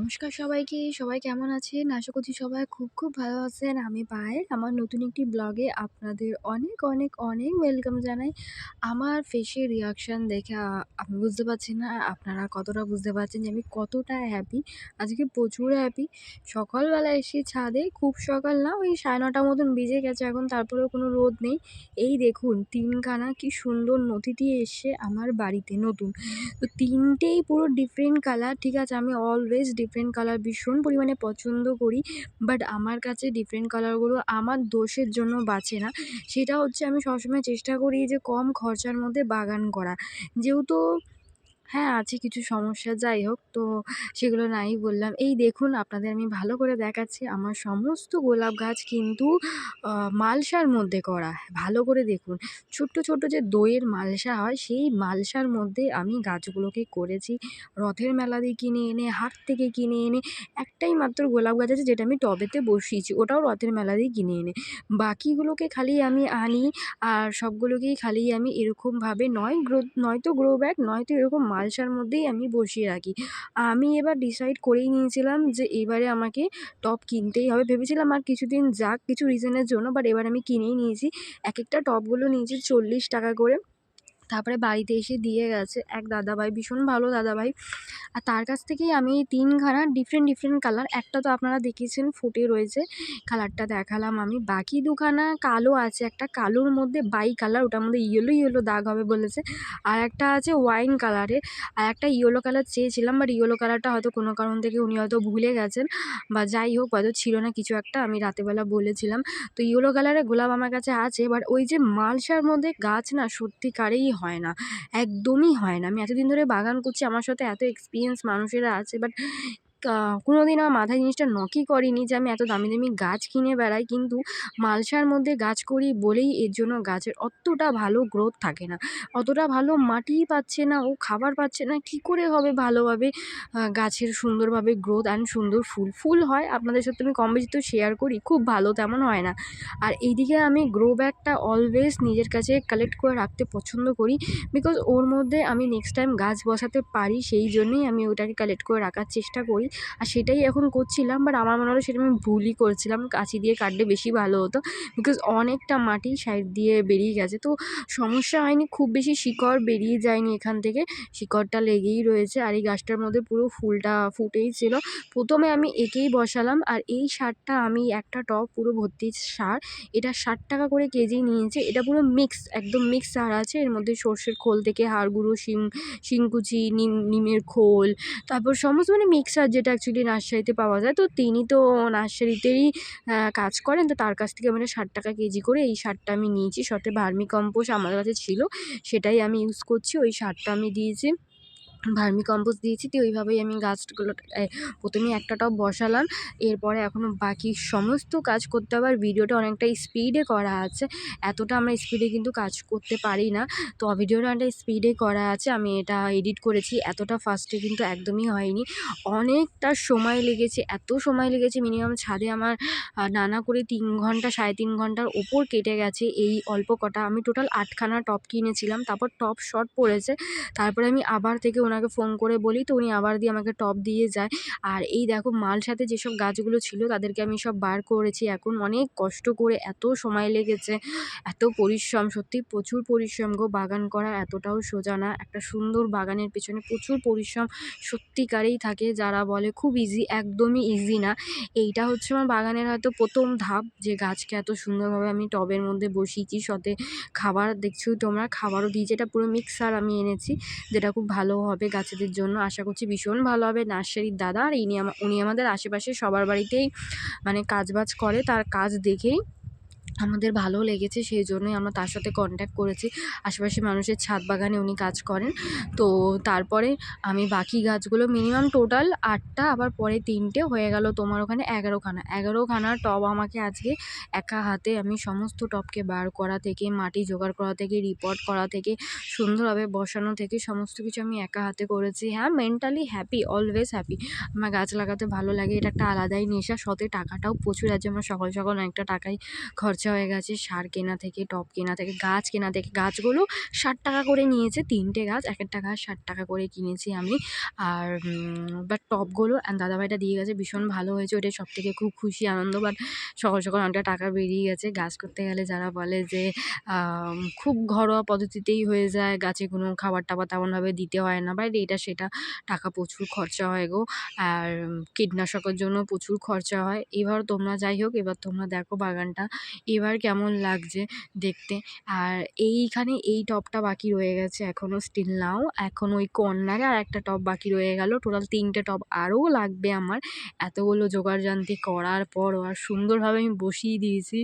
নমস্কার সবাইকে। সবাই কেমন আছেন? আশা করছি সবাই খুব ভালো আছেন। আমি পায়েল। আমার নতুন একটি ব্লগে আপনাদের অনেক ওয়েলকাম জানাই। আমার ফেসের রিঅ্যাকশন দেখে আমি বুঝতে পারছি না আপনারা কতটা বুঝতে পারছেন যে আমি কতটা হ্যাপি। আজকে প্রচুর হ্যাপি। সকালবেলা এসেছি ছাদে, খুব সকাল না, ওই 9:30 মতন বেজে গেছে এখন, তারপরেও কোনো রোদ নেই। এই দেখুন ৩ খানা কি সুন্দর নথি দিয়ে এসছে আমার বাড়িতে নতুন। তো ৩টেই পুরো ডিফারেন্ট কালার। ঠিক আছে, আমি অলওয়েজ ডিফারেন্ট কালার ভীষণ পরিমাণে পছন্দ করি। বাট আমার কাছে ডিফারেন্ট কালারগুলো আমার দোষের জন্য বাঁচে না। সেটা হচ্ছে আমি সবসময় চেষ্টা করি যে কম খরচার মধ্যে বাগান করা। যেহেতু হ্যাঁ, আছে কিছু সমস্যা, যাই হোক, তো সেগুলো নাই বললাম। এই দেখুন আপনাদের আমি ভালো করে দেখাচ্ছি, আমার সমস্ত গোলাপ গাছ কিন্তু মালসার মধ্যে করা। ভালো করে দেখুন। ছোট্ট যে দইয়ের মালসা হয়, সেই মালসার মধ্যে আমি গাছগুলোকে করেছি। রথের মেলা দিয়ে কিনে এনে, হাট থেকে কিনে এনে, একটাই মাত্র গোলাপ গাছ আছে যেটা আমি টবেতে বসিয়েছি, ওটাও রথের মেলা দিয়ে কিনে এনে। বাকিগুলোকে খালি আমি আনি আর সবগুলোকেই খালি আমি এরকমভাবে নয়তো গ্রো ব্যাগ, নয়তো এরকম মালসার মধ্যেই আমি বসিয়ে রাখি। আমি এবার ডিসাইড করেই নিয়েছিলাম যে এবারে আমাকে টব কিনতেই হবে। ভেবেছিলাম আর কিছুদিন যাক কিছু রিজনের জন্য, বাট এবার আমি কিনেই নিয়েছি। একেকটা টবগুলো নিয়েছি 40 টাকা করে। তারপরে বাড়িতে এসে দিয়ে গেছে এক দাদাভাই, ভীষণ ভালো দাদাভাই। আর তার কাছ থেকেই আমি ৩ খানা ডিফারেন্ট কালার, একটা তো আপনারা দেখেছেন ফুটে রয়েছে, কালারটা দেখালাম আমি। বাকি ২ খানা কালো আছে, একটা কালোর মধ্যে বাই কালার, ওটার মধ্যে ইয়েলো দাগ হবে বলেছে। আর একটা আছে ওয়াইন কালারের। আর একটা ইয়েলো কালার চেয়েছিলাম, বাট ইয়েলো কালারটা হয়তো কোনো কারণ থেকে উনি হয়তো ভুলে গেছেন, বা যাই হোক হয়তো ছিল না কিছু একটা, আমি রাতেরবেলা বলেছিলাম। তো ইয়েলো কালারের গোলাপ আমার কাছে আছে, বাট ওই যে মালসার মধ্যে গাছ না সত্যিকারেই হয় না, একদমই হয় না। আমি এতদিন ধরে বাগান করছি, আমার সাথে এত এক্সপিরিয়েন্স মানুষেরা আছে, বাট কোনোদিন আমার মাথায় জিনিসটা নকই করেনি যে আমি এত দামি গাছ কিনে বেড়াই, কিন্তু মালসার মধ্যে গাছ করি বলেই এর জন্য গাছের অতটা ভালো গ্রোথ থাকে না, অতটা ভালো মাটিই পাচ্ছে না, ও খাবার পাচ্ছে না, কী করে হবে ভালোভাবে গাছের সুন্দরভাবে গ্রোথ অ্যান্ড সুন্দর ফুল হয়। আপনাদের সাথে আমি কম বেশি তো শেয়ার করি, খুব ভালো তেমন হয় না। আর এইদিকে আমি গ্রো ব্যাগটা অলওয়েজ নিজের কাছে কালেক্ট করে রাখতে পছন্দ করি, বিকজ ওর মধ্যে আমি নেক্সট টাইম গাছ বসাতে পারি, সেই জন্যই আমি ওটাকে কালেক্ট করে রাখার চেষ্টা করি। আর সেটাই এখন করছিলাম, বাট আমার মনে হলো সেটা আমি ভুলই করেছিলাম, কাঁচি দিয়ে কাটলে বেশি ভালো হতো, বিকজ অনেকটা মাটি সাইড দিয়ে বেরিয়ে গেছে। তো সমস্যা হয়নি, খুব বেশি শিকড় বেরিয়ে যায়নি এখান থেকে, শিকড়টা লেগেই রয়েছে। আর এই গাছটার মধ্যে পুরো ফুলটা ফুটেই ছিল। প্রথমে আমি একেই বসালাম, আর এই সারটা আমি একটা টব পুরো ভর্তি সার, এটা ৬০ টাকা করে কেজি নিয়েছে। এটা পুরো একদম মিক্স সার আছে, এর মধ্যে সর্ষের খোল থেকে হাড় গুঁড়ো, শিংকুচি, নিমের খোল, তারপর সমস্ত মানে মিক্সার, যেটা অ্যাকচুয়ালি নার্সারিতে পাওয়া যায়। তো তিনি তো নার্সারিতেই কাজ করেন, তো তার কাছ থেকে মানে ৬০ টাকা কেজি করে এই সারটা আমি নিয়েছি। সাথে ভার্মি কম্পোস্ট আমার কাছে ছিল, সেটাই আমি ইউজ করছি। ওই সারটা আমি দিয়েছি, ভার্মি কম্পোস্ট দিয়েছি। তো ওইভাবেই আমি গাছগুলো প্রথমেই একটা টব বসালাম। এরপরে এখনও বাকি সমস্ত কাজ করতে হবে। আর ভিডিওটা অনেকটা স্পিডে করা আছে, এতটা আমরা স্পিডে কিন্তু কাজ করতে পারি না। তো ভিডিওটা অনেকটা স্পিডে করা আছে, আমি এটা এডিট করেছি, এতটা ফাস্টে কিন্তু একদমই হয়নি। অনেকটা সময় লেগেছে, এত সময় লেগেছে মিনিমাম ছাদে আমার নানা করে ৩ ঘন্টা, ৩.৫ ঘন্টার ওপর কেটে গেছে এই অল্প কটা। আমি টোটাল ৮ খানা টব কিনেছিলাম, তারপর টব শর্ট পড়েছে। তারপরে আমি আবার থেকে ওনাকে ফোন করে বলি, তো উনি আবার দিয়ে আমাকে টব দিয়ে যায়। আর এই দেখো মালসাতে যেসব গাছগুলো ছিল তাদেরকে আমি সব বার করেছি এখন, অনেক কষ্ট করে, এত সময় লেগেছে, এত পরিশ্রম, সত্যি প্রচুর পরিশ্রম গো। বাগান করা এতটাও সোজা না, একটা সুন্দর বাগানের পেছনে প্রচুর পরিশ্রম সত্যিকারেই থাকে। যারা বলে খুব ইজি, একদমই ইজি না। এইটা হচ্ছে আমার বাগানের হয়তো প্রথম ধাপ, যে গাছকে এত সুন্দরভাবে আমি টবের মধ্যে বসিয়েছি। সাথে খাবার দেখছো তোমরা, খাবারও দিয়েছি, এটা পুরো মিক্সার আমি এনেছি, যেটা খুব ভালো হবে গাছেদের জন্য, আশা করছি ভীষণ ভালো হবে। নার্সারির দাদা, আর উনি আমাদের আশেপাশে সবার বাড়িতেই মানে কাজবাজ করে, তার কাজ দেখেই আমাদের ভালো লেগেছে, সেই জন্যই আমরা তার সাথে কন্ট্যাক্ট করেছি। আশেপাশের মানুষের ছাদ বাগানে উনি কাজ করেন। তো তারপরে আমি বাকি গাছগুলো মিনিমাম টোটাল ৮টা, আবার পরে ৩টে হয়ে গেল তোমার ওখানে ১১খানা টব আমাকে আজকে একা হাতে, আমি সমস্ত টবকে বার করা থেকে, মাটি জোগাড় করা থেকে, রিপোর্ট করা থেকে, সুন্দরভাবে বসানো থেকে, সমস্ত কিছু আমি একা হাতে করেছি। হ্যাঁ, মেন্টালি হ্যাপি, অলওয়েজ হ্যাপি। আমার গাছ লাগাতে ভালো লাগে, এটা একটা আলাদাই নেশা। সাথে টাকাটাও প্রচুর আছে, আমার সকাল অনেকটা টাকাই খরচা হয়ে গেছে সার কেনা থেকে, টব কেনা থেকে, গাছ কেনা থেকে। গাছগুলো ৬০ টাকা করে নিয়েছে, ৩টে গাছ, একেকটা গাছ ৬০ টাকা করে কিনেছি আমি। আর বাট টবগুলো দাদাভাইটা দিয়ে গেছে, ভীষণ ভালো হয়েছে, ওটাই সবথেকে খুব খুশি আনন্দ। বাট সকাল সকাল অনেকটা টাকা বেরিয়ে গেছে। গাছ করতে গেলে যারা বলে যে খুব ঘরোয়া পদ্ধতিতেই হয়ে যায়, গাছে কোনো খাবার টাবার তেমনভাবে দিতে হয় না, বাট এটা সেটা টাকা প্রচুর খরচা হয় গো। আর কীটনাশকের জন্য প্রচুর খরচা হয়। এবার তোমরা যাই হোক, এবার তোমরা দেখো বাগানটা এবার কেমন লাগছে দেখতে। আর এইখানে এই টবটা বাকি রয়ে গেছে এখনও, স্টিল নাও এখন ওই কর্নারে আর একটা টব বাকি রয়ে গেল। টোটাল 3টে টব আরও লাগবে আমার। এতগুলো জোগাড়যন্ত্রী করার পরও আর সুন্দরভাবে আমি বসিয়ে দিয়েছি।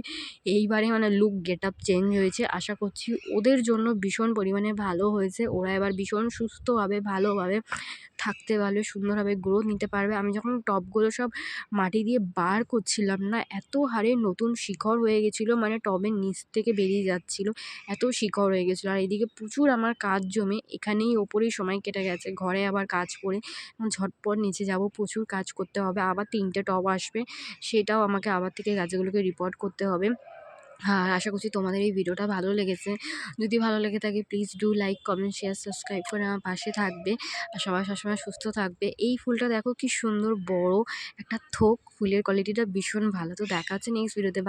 এইবারে মানে লুক গেট আপ চেঞ্জ হয়েছে। আশা করছি ওদের জন্য ভীষণ পরিমাণে ভালো হয়েছে। ওরা এবার ভীষণ সুস্থভাবে ভালোভাবে থাকতে পারবে, সুন্দরভাবে গ্রোথ নিতে পারবে। আমি যখন টবগুলো সব মাটি দিয়ে বার করছিলাম না, এত হারে নতুন শিকড় হয়ে গেছিলো, মানে টবের নিচ থেকে বেরিয়ে যাচ্ছিলো, এত শিকড় হয়ে গেছিলো। আর এদিকে প্রচুর আমার কাজ জমে, এখানেই ওপরেই সময় কেটে গেছে, ঘরে আবার কাজ পড়ে ঝটপট নিচে যাব, প্রচুর কাজ করতে হবে। আবার 3টে টব আসবে, সেটাও আমাকে আবার থেকে গাছগুলোকে রিপোর্ট করতে হবে। আর আশা করছি তোমাদের এই ভিডিওটা ভালো লেগেছে। যদি ভালো লেগে থাকে please do like, comment, share, subscribe করে আমার পাশে থাকবে। আর সবাই সবসময় সুস্থ থাকবে। এই ফুলটা দেখো কি সুন্দর বড় একটা থোক, ফুলের কোয়ালিটিটা ভীষণ ভালো। তো দেখা হচ্ছে নেক্সট ভিডিওতে।